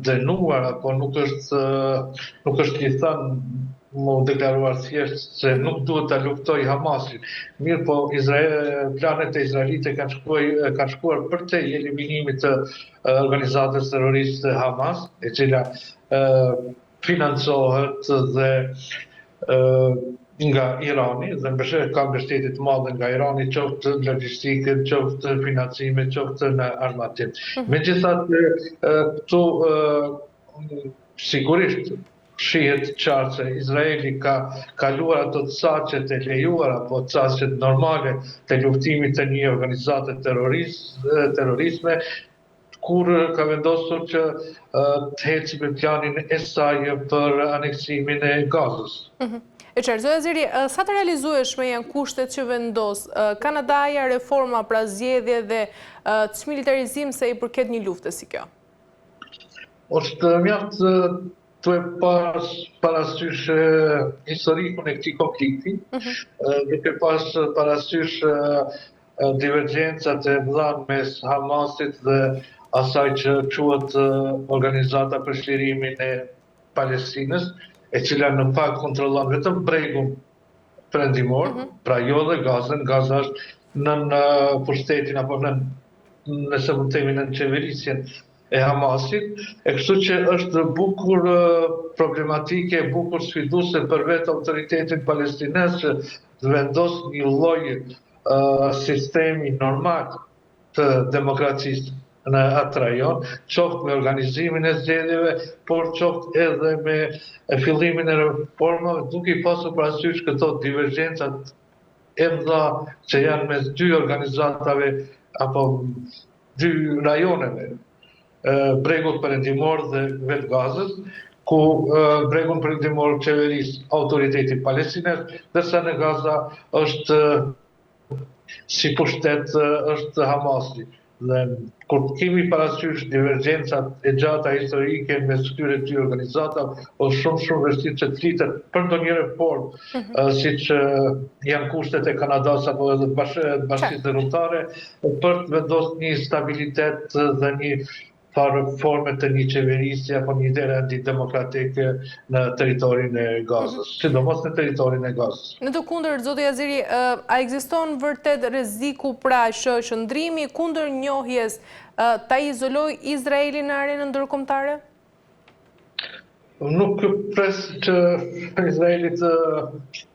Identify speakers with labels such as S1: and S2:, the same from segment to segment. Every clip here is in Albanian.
S1: dënuar, apo nuk është i thënë mu deklaruar thjesht se nuk duhet ta luftoj Hamasin. Mirë po, planet e izraelite kanë shkuar përtej eliminimit të organizatës terroriste Hamas, e cila financohet dhe nga Irani, dhe ka mbështetje të madhe nga Irani, qoftë logjistikën, qoftë financime, qoftë në armatim. Megjithatë, këtu sigurisht shihet qartë se Izraeli ka kaluar ato saqet e lejuara apo saqet normale të luftimit të një organizate terrorizme, kur ka vendosur që të ecë me planin e saj për aneksimin e Gazës.
S2: E qartë, zoti Azeri, sa të realizueshme janë kushtet që vendos Kanadaja, reforma pra zgjedhje dhe çmilitarizim se i përket një lufte si kjo?
S1: Është mjaft të e pas parasysh historikun e këtij konflikti, duke pas parasysh divergjencat e mëdha mes Hamasit dhe asaj që quhet Organizata për Shlirimin e Palestinës, e cila në fakt kontrollon vetëm bregun perëndimor, pra jo dhe Gazën. Gaza është në pushtetin apo nëse mund të themi në qeverisjen e Hamasit, e kështu që është bukur problematike, bukur sfiduese për vetë autoritetin palestinez që të vendos një lloj sistemi normal të demokracisë në atë rajon, qoftë me organizimin e zgjedhjeve, por qoftë edhe me fillimin e reformave, duke i pasur parasysh këto divergjencat e mëdha që janë mes dy organizatave apo dy rajoneve, bregut perëndimor dhe vetë Gazës, ku bregun perëndimor qeveris autoriteti palestinez, ndërsa në Gaza është si pushtet është Hamasi. Dhe kur kemi parasysh divergjencat e gjata historike mes këtyre dy organizatave, është shumë vështirë që të flitet për ndonjë reformë, siç janë kushtet e Kanadas apo edhe Bashkisë Ndërkombëtare, për të vendosur një stabilitet dhe një farë forme të një qeverisje apo një idere antidemokratike në territorin e Gazës, sidomos në territorin e Gazës.
S2: Në të kundërt, zoti Azeri, a ekziston vërtet rreziku pra që qëndrimi kundër njohjes ta izolojë Izraelin në arenën ndërkombëtare?
S1: Nuk pres që Izraeli të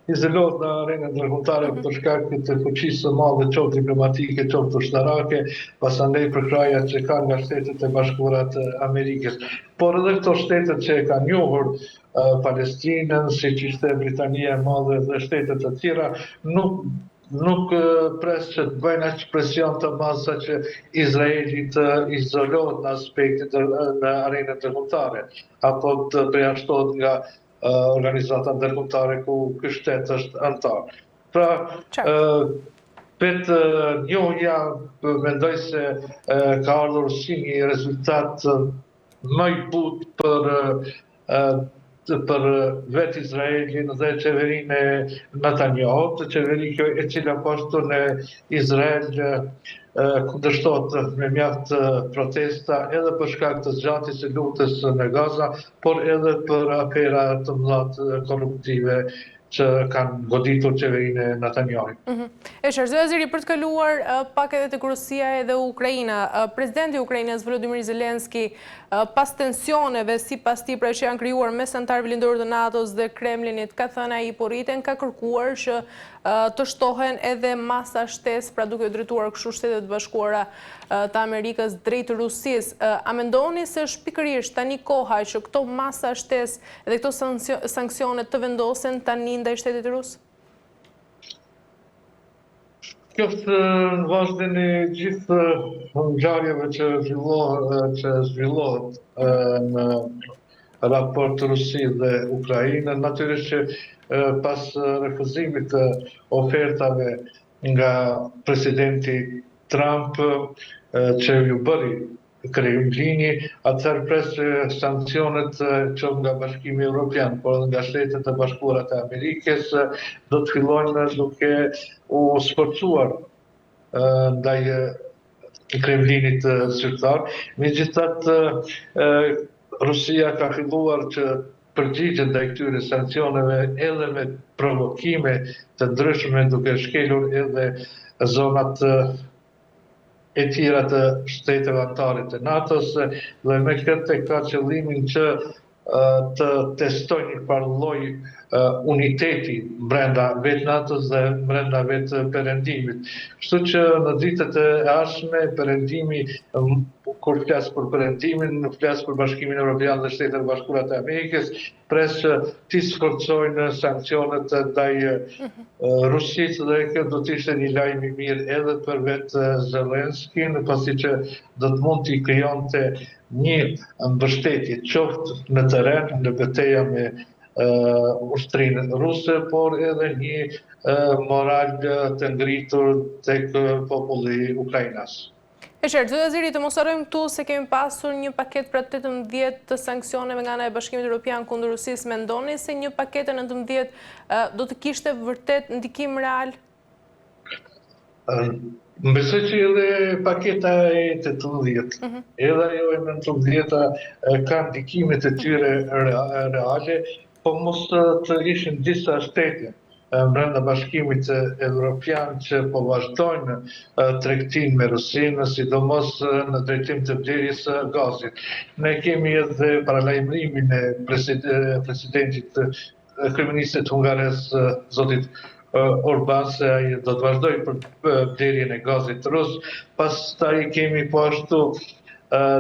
S1: izolohet në arenën ndërkombëtare për shkak të fuqisë së madhe qoftë diplomatike, qoftë ushtarake, pasandej për kraja që kanë nga Shtetet e Bashkuara të Amerikës. Por edhe këto shtetet që e kanë njohur Palestinën, siç ishte Britania e Madhe dhe shtetet të tjera, nuk pres që të bëjnë aq presion të madh sa që Izraeli të izolohet në aspektet në arenën ndërkombëtare, apo të përjashtohet nga organizata ndërkombëtare ku ky shtet është antar. Pra, vetë njohja mendoj se ka ardhur si një rezultat më i butë për vetë Izraelin dhe qeverinë e Netanyahu, qeveri kjo e cila pashtu në Izrael kundërshtohet me mjaft protesta edhe për shkak të zgjatjes së luftës në Gaza, por edhe për afera të mëdha korruptive që kanë goditur qeverinë e Netanyahut.
S2: E qartë, zoti Azeri, për të kaluar pak edhe tek Rusia edhe Ukraina, presidenti i Ukrainës Volodymyr Zelensky, pas tensioneve sipas tij pra që janë krijuar mes anëtarëve lindorë të NATO-s dhe Kremlinit, ka thënë ai po rriten, ka kërkuar që të shtohen edhe masa shtesë, pra duke drejtuar kështu Shtetet Bashkuara të Amerikës drejt Rusisë. A mendoni se është pikërisht tani koha që këto masa shtesë dhe këto sanksione të vendosen tani ndaj shtetit rus?
S1: Kjo është në vazhdim e gjithë ngjarjeve që zhvillohet në raport Rusi dhe Ukrainë. Natyrisht që pas refuzimit të ofertave nga presidenti Trump që ju bëri Kremlini, atëherë pres sanksionet që nga Bashkimi Evropian, por nga Shtetet e Bashkuara të Amerikës do të fillojnë duke u sforcuar ndaj Kremlinit zyrtar. Megjithatë, Rusia ka filluar që përgjigjet ndaj këtyre sanksioneve edhe me provokime të ndryshme duke shkelur edhe zonat e tjera të shteteve anëtare të NATO-s dhe me këtë ka qëllimin që të testojnë një farë lloj uniteti brenda vetë NATO-s dhe brenda vetë perëndimit. Kështu që në ditët e ardhshme perëndimi, kur flas për perëndimin, flas për Bashkimin Evropian dhe Shtetet Bashkuara të Amerikës, pres që ti sforcojnë sanksionet ndaj Rusisë dhe kjo do të ishte një lajm i mirë edhe për vetë Zelenskin, pasi që do të mund t'i krijonte një mbështetje qoftë në terren, në betejë me ushtrinë ruse, por edhe një moral të ngritur tek populli ukrainas.
S2: E qartë, zoti Azeri, të mos harrojmë këtu se kemi pasur një paketë për 18 të sanksioneve nga ana e Bashkimit Evropian kundër Rusisë. Mendoni se një paketë 19 do të kishte vërtet ndikim real?
S1: Besoj që edhe paketa e 18, edhe ajo e 19 ka ndikimet e tyre reale, po mos të ishin disa shtete brenda Bashkimit Evropian që po vazhdojnë tregtinë me Rusinë, sidomos në drejtim të blerjes së gazit. Ne kemi edhe paralajmërimin e presidentit kryeministit hungares zotit Orban se ai do të vazhdojë për blerjen e gazit rus. Pastaj kemi po ashtu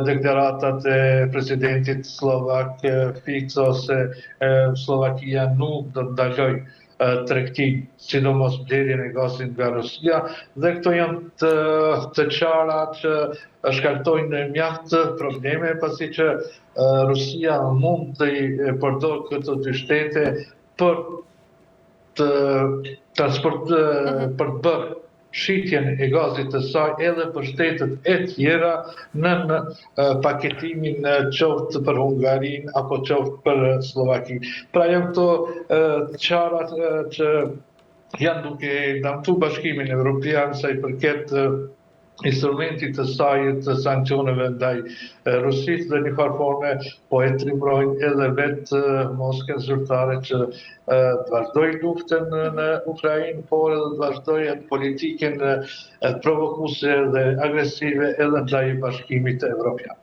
S1: deklaratat e presidentit slovak Fico se Slovakia nuk do të ndalojë tregtin, sidomos blerjen e gazit nga Rusia, dhe këto janë të qara që shkartojnë mjaft probleme, pasi që Rusia mund të përdor këto dy shtete për të për të bërë shitjen e gazit të saj edhe për shtetet e tjera në paketimin qoftë për Hungarinë apo qoftë për Slovakinë. Pra janë këto qarat që janë duke damtu Bashkimin Evropian sa i përket instrumentit të saj të sanksioneve ndaj Rusisë dhe një farë forme po e trimrojnë edhe vetë Moskën zyrtare që të vazhdojë luftën në Ukrainë, por edhe të vazhdojë politikën provokuese dhe agresive edhe ndaj Bashkimit Evropian.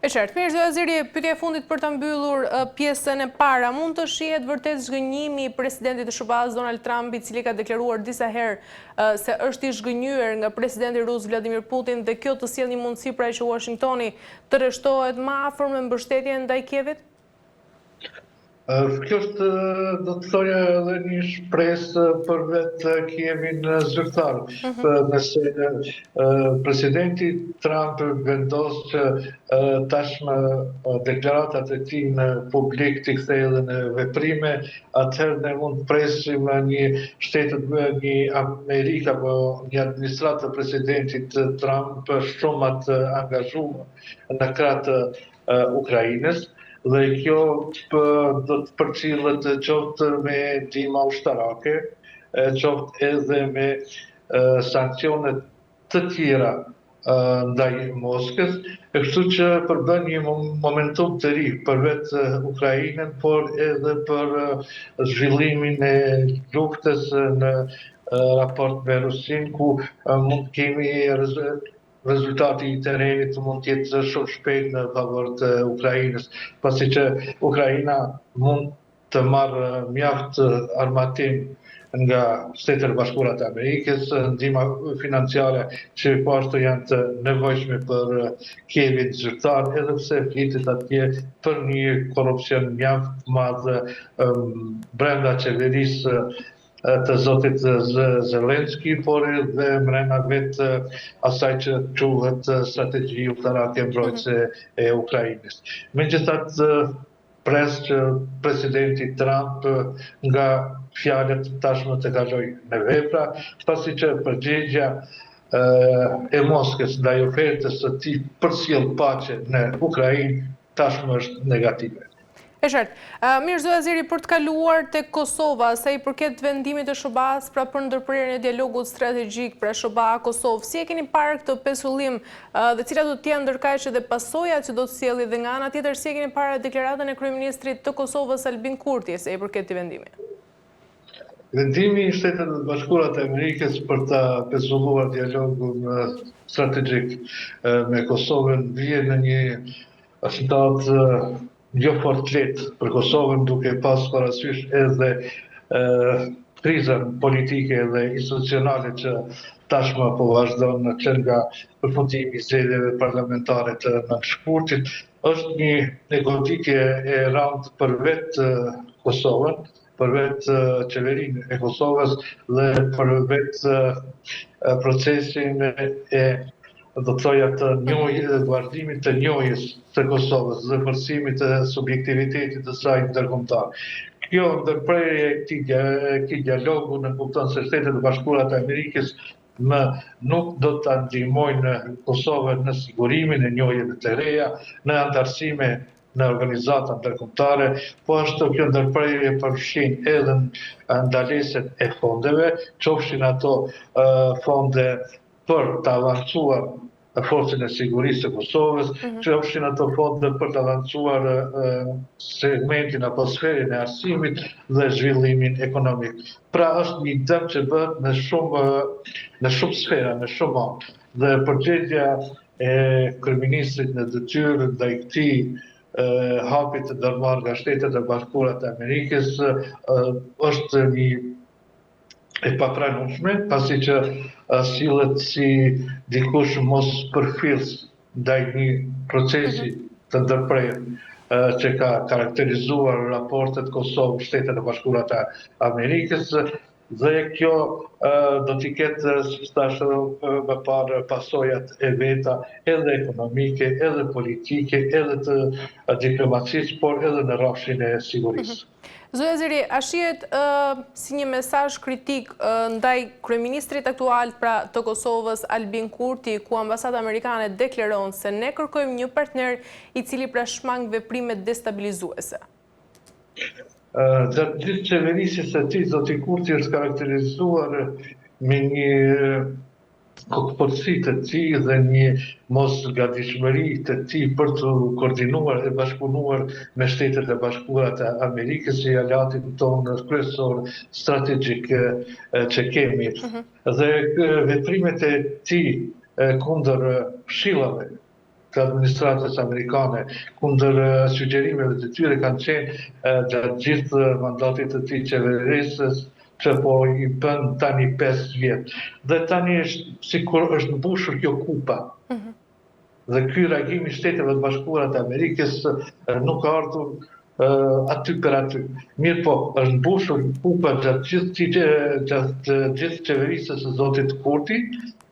S2: E qartë, mirë, zoti Azeri, pyetja e fundit për ta mbyllur pjesën e para, mund të shihet vërtet zhgënjimi i presidentit të SBA-s Donald Trump, i cili ka deklaruar disa herë se është i zhgënjur nga presidenti rus Vladimir Putin, dhe kjo të sjellë një mundësi pra që Washingtoni të rreshtohet më afër me mbështetje ndaj Kievit?
S1: Kjo është, do të thoja, edhe një shpresë për vetë Kievin zyrtar. Nëse presidenti Trump vendos që tashmë deklaratat e tij në publik t'i kthejë edhe në veprime, atëherë ne mund të presim një një Amerikë apo një administratë të presidentit Trump shumë të angazhuar në krah të Ukrainës. Dhe kjo do të përcillet qoftë me ndihmë ushtarake, qoftë edhe me sankcione të tjera ndaj Moskës, kështu që përbën një momentum të ri për vetë Ukrainën, por edhe për zhvillimin e luftës në raport me Rusinë, ku mund kemi rezultati i terrenit mund të jetë shumë shpejt në favor të Ukrainës, pasi që Ukraina mund të marrë mjaft armatim nga Shtetet Bashkuara të Amerikës, ndihma financiare që po ashtu janë të nevojshme për Kievin zyrtar, edhe pse flitet atje për një korrupsion mjaft madh brenda qeverisë të zotit Zelenski, por edhe mrena vetë asaj që quhet strategji ushtarake mbrojtëse e Ukrainës. Megjithatë, pres që presidenti Trump nga fjalët tashmë të kalojë në vepra, pasi që përgjegjja e Moskës ndaj ofertës së tij për sjellë paqe në Ukrainë tashmë është negative.
S2: E qartë. Mirë, zoti Azeri, për të kaluar te Kosova, sa i përket vendimit të SHOBA-s pra për ndërprerjen e dialogut strategjik pra SHOBA-Kosovë, si e keni parë këtë pesullim dhe cilat do të jenë ndërkaq edhe pasojat që do të sjellë dhe nga ana tjetër, si e keni parë deklaratën e kryeministrit të Kosovës Albin Kurti sa i përket këtij vendimi?
S1: Vendimi i Shtetit të Bashkuara të Amerikës për ta pesulluar dialogun strategjik me Kosovën vjen në një situatë jo fort lehtë për Kosovën, duke pas parasysh edhe krizën politike dhe institucionale që tashmë po vazhdon që nga përfundimi i zgjedhjeve parlamentare të nënshkurtit. Është një negotikje e rëndë për vetë Kosovën, për vetë qeverinë e Kosovës dhe për vetë procesin e do të thoja të vazhdimit të njohjes të Kosovës dhe forcimit të subjektivitetit të saj ndërkombëtar. Kjo ndërprerje e këtij dialogu në kupton se Shtetet e Bashkuara të Amerikës nuk do të ndihmojnë Kosovën në sigurimin e njohjeve të reja, në antarësime në organizata ndërkombëtare, po ashtu kjo ndërprerje përfshin edhe ndaleset e fondeve, qofshin ato fonde për të avancuar forcën e sigurisë të Kosovës, qofshin ato fonde për të avancuar segmentin apo sferën e arsimit dhe zhvillimin ekonomik. Pra është një dëm që bëhet në shumë sfera, në shumë anë. Dhe përgjegjja e kryeministrit në detyrë ndaj këtij hapit të ndërmarrë nga Shtetet e Bashkuara të Amerikës është një e papranueshme, pasi që sillet si dikush mos përfillës ndaj një procesi të ndërprerë që ka karakterizuar raportet Kosovë-Shtetet e Bashkuara të Amerikës, dhe kjo do t'i ketë, si thash më parë, pasojat e veta edhe ekonomike, edhe politike, edhe të diplomacisë, por edhe në rrafshin e sigurisë.
S2: Zoti Azeri, a shihet si një mesazh kritik ndaj kryeministrit aktual pra të Kosovës Albin Kurti, ku ambasada amerikane deklaron se ne kërkojmë një partner i cili pra shmang veprime destabilizuese?
S1: Gjatë gjithë qeverisjes së tij, zoti Kurti është karakterizuar me një kokëpërtësi të tij dhe një mosgatishmëri të tij për të koordinuar e bashkëpunuar me Shtetet e Bashkuara të Amerikës, si aleatin tonë kryesor strategjik që kemi. Dhe veprimet e tij kundër këshillave të administratës amerikane, kundër sugjerimeve të tyre kanë qenë gjatë gjithë mandatit të tij qeverisës, që po i bën tani 5 vjet. Dhe tani është sikur është mbushur kjo kupa. Dhe ky reagim i Shteteve të Bashkuara të Amerikës nuk ka ardhur aty për aty. Mirë po, është mbushur kupa gjatë gjithë qeverisës së zotit Kurti,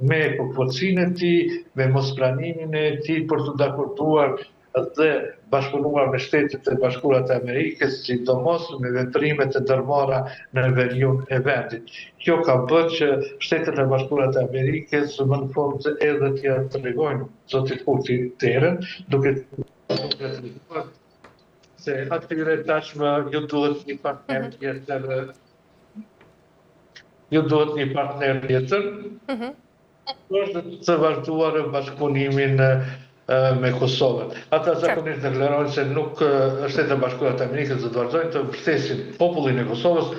S1: me forcinë e tij, me mospranimin e tij për të dakorduar dhe bashkëpunuar me Shtetet e Bashkuara të Amerikës, sidomos me veprimet e ndërmarra në veriun e vendit. Kjo ka bërë që Shtetet e Bashkuara të Amerikës më në fund edhe t'ia tregojnë zotit Kurti terën, duke treguar se atyre tashmë ju duhet një partner tjetër. Ju duhet një partner tjetër. Është të vazhduar bashkëpunimin me Kosovën. Ata zakonisht deklarojnë se nuk Shtetet e Bashkuara të Amerikës do të vazhdojnë të mbështesin popullin e Kosovës,